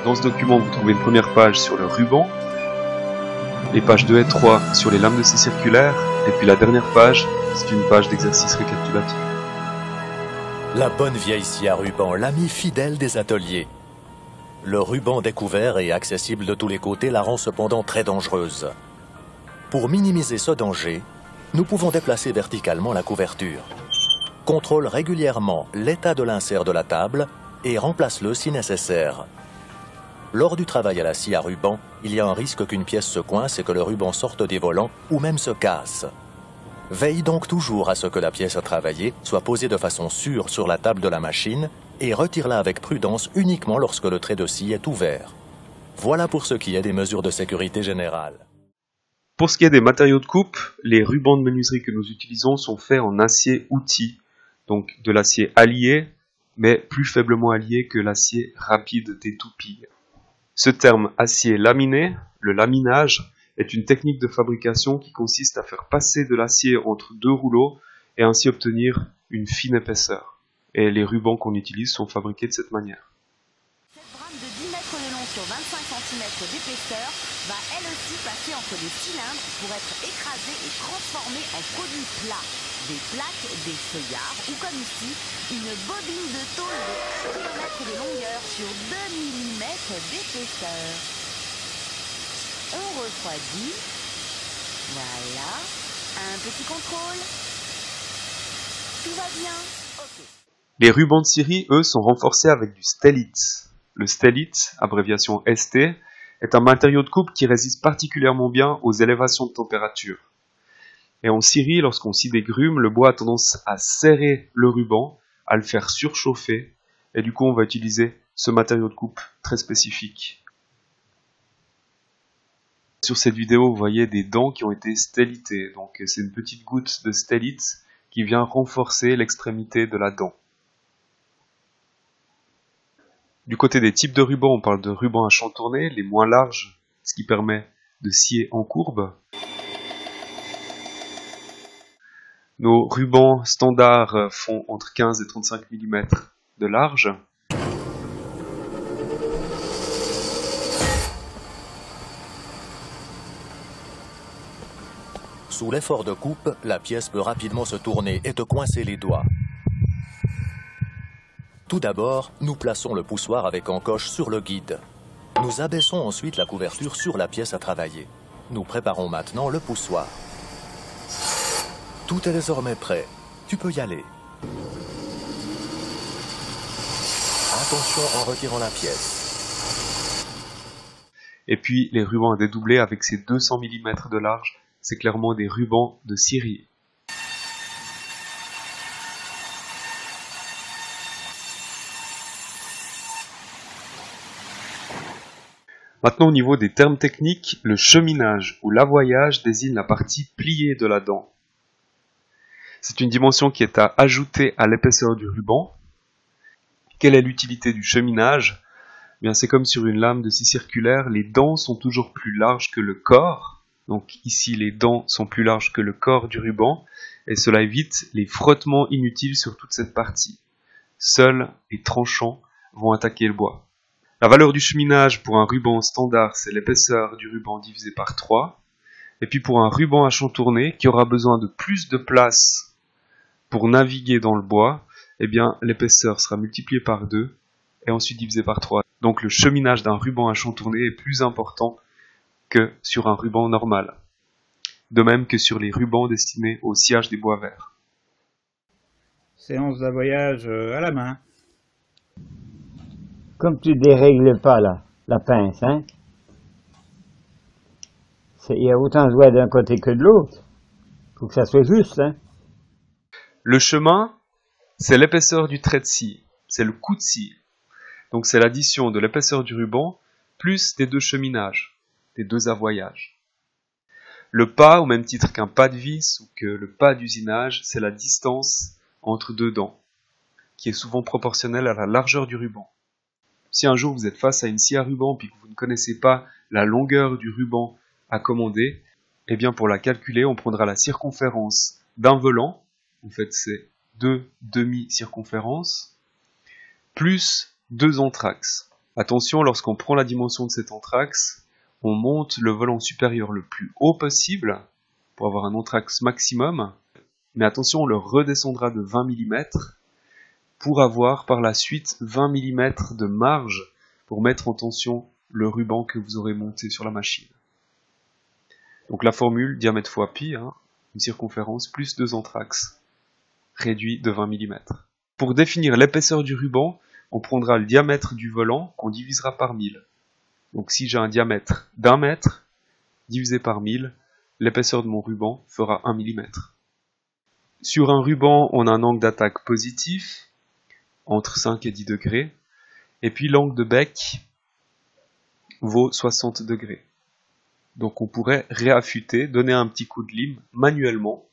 Dans ce document, vous trouvez une première page sur le ruban, les pages 2 et 3 sur les lames de scie circulaires, et puis la dernière page, c'est une page d'exercice récapitulatif. La bonne vieille scie à ruban, l'ami fidèle des ateliers. Le ruban découvert et accessible de tous les côtés la rend cependant très dangereuse. Pour minimiser ce danger, nous pouvons déplacer verticalement la couverture. Contrôle régulièrement l'état de l'insert de la table et remplace-le si nécessaire. Lors du travail à la scie à ruban, il y a un risque qu'une pièce se coince et que le ruban sorte des volants ou même se casse. Veille donc toujours à ce que la pièce à travailler soit posée de façon sûre sur la table de la machine et retire-la avec prudence uniquement lorsque le trait de scie est ouvert. Voilà pour ce qui est des mesures de sécurité générales. Pour ce qui est des matériaux de coupe, les rubans de menuiserie que nous utilisons sont faits en acier outil, donc de l'acier allié, mais plus faiblement allié que l'acier rapide des toupilles. Ce terme acier laminé, le laminage, est une technique de fabrication qui consiste à faire passer de l'acier entre deux rouleaux et ainsi obtenir une fine épaisseur. Et les rubans qu'on utilise sont fabriqués de cette manière. Cette brame de 10 mètres de long sur 25 cm d'épaisseur va elle aussi passer entre les cylindres pour être écrasée et transformée en produits plats. Des plaques, des feuillards ou comme ici, une bobine de tôle de 1 km de longueur sur 2 mm d'épaisseur. On refroidit. Voilà. Un petit contrôle. Tout va bien. Ok. Les rubans de scierie, eux, sont renforcés avec du stellite. Le stellite, abréviation ST, est un matériau de coupe qui résiste particulièrement bien aux élévations de température. Et en scierie, lorsqu'on scie des grumes, le bois a tendance à serrer le ruban, à le faire surchauffer, et du coup on va utiliser ce matériau de coupe très spécifique. Sur cette vidéo, vous voyez des dents qui ont été stellitées, donc c'est une petite goutte de stellite qui vient renforcer l'extrémité de la dent. Du côté des types de rubans, on parle de rubans à champ tourné, les moins larges, ce qui permet de scier en courbe. Nos rubans standards font entre 15 et 35 mm de large. Sous l'effort de coupe, la pièce peut rapidement se tourner et te coincer les doigts. Tout d'abord, nous plaçons le poussoir avec encoche sur le guide. Nous abaissons ensuite la couverture sur la pièce à travailler. Nous préparons maintenant le poussoir. Tout est désormais prêt. Tu peux y aller. Attention en retirant la pièce. Et puis les rubans à dédoubler avec ces 200 mm de large, c'est clairement des rubans de scierie. Maintenant, au niveau des termes techniques, le cheminage ou l'avoyage désigne la partie pliée de la dent. C'est une dimension qui est à ajouter à l'épaisseur du ruban. Quelle est l'utilité du cheminage ? Bien, c'est comme sur une lame de scie circulaire, les dents sont toujours plus larges que le corps. Donc ici, les dents sont plus larges que le corps du ruban, et cela évite les frottements inutiles sur toute cette partie. Seuls les tranchants vont attaquer le bois. La valeur du cheminage pour un ruban standard, c'est l'épaisseur du ruban divisé par 3. Et puis pour un ruban à champ tourné, qui aura besoin de plus de place pour naviguer dans le bois, eh bien l'épaisseur sera multipliée par 2 et ensuite divisée par 3. Donc le cheminage d'un ruban à champ tourné est plus important que sur un ruban normal. De même que sur les rubans destinés au sciage des bois verts. Séance d'avoyage à la main. Comme tu dérègles pas la pince, hein, il y a autant de doigts d'un côté que de l'autre. Faut que ça soit juste, hein. Le chemin, c'est l'épaisseur du trait de scie, c'est le coup de scie. Donc c'est l'addition de l'épaisseur du ruban plus des deux cheminages, des deux avoyages. Le pas, au même titre qu'un pas de vis ou que le pas d'usinage, c'est la distance entre deux dents, qui est souvent proportionnelle à la largeur du ruban. Si un jour vous êtes face à une scie à ruban puis que vous ne connaissez pas la longueur du ruban à commander, eh bien pour la calculer, on prendra la circonférence d'un volant, en fait c'est 2 demi-circonférences, plus 2 anthrax. Attention, lorsqu'on prend la dimension de cet anthrax, on monte le volant supérieur le plus haut possible pour avoir un anthrax maximum, mais attention, on le redescendra de 20 mm pour avoir par la suite 20 mm de marge pour mettre en tension le ruban que vous aurez monté sur la machine. Donc la formule, diamètre fois pi, une circonférence plus 2 anthrax, réduit de 20 mm. Pour définir l'épaisseur du ruban, on prendra le diamètre du volant qu'on divisera par 1000. Donc si j'ai un diamètre d'1 mètre, divisé par 1000, l'épaisseur de mon ruban fera 1 mm. Sur un ruban, on a un angle d'attaque positif, entre 5 et 10 degrés, et puis l'angle de bec vaut 60 degrés. Donc on pourrait réaffûter, donner un petit coup de lime manuellement.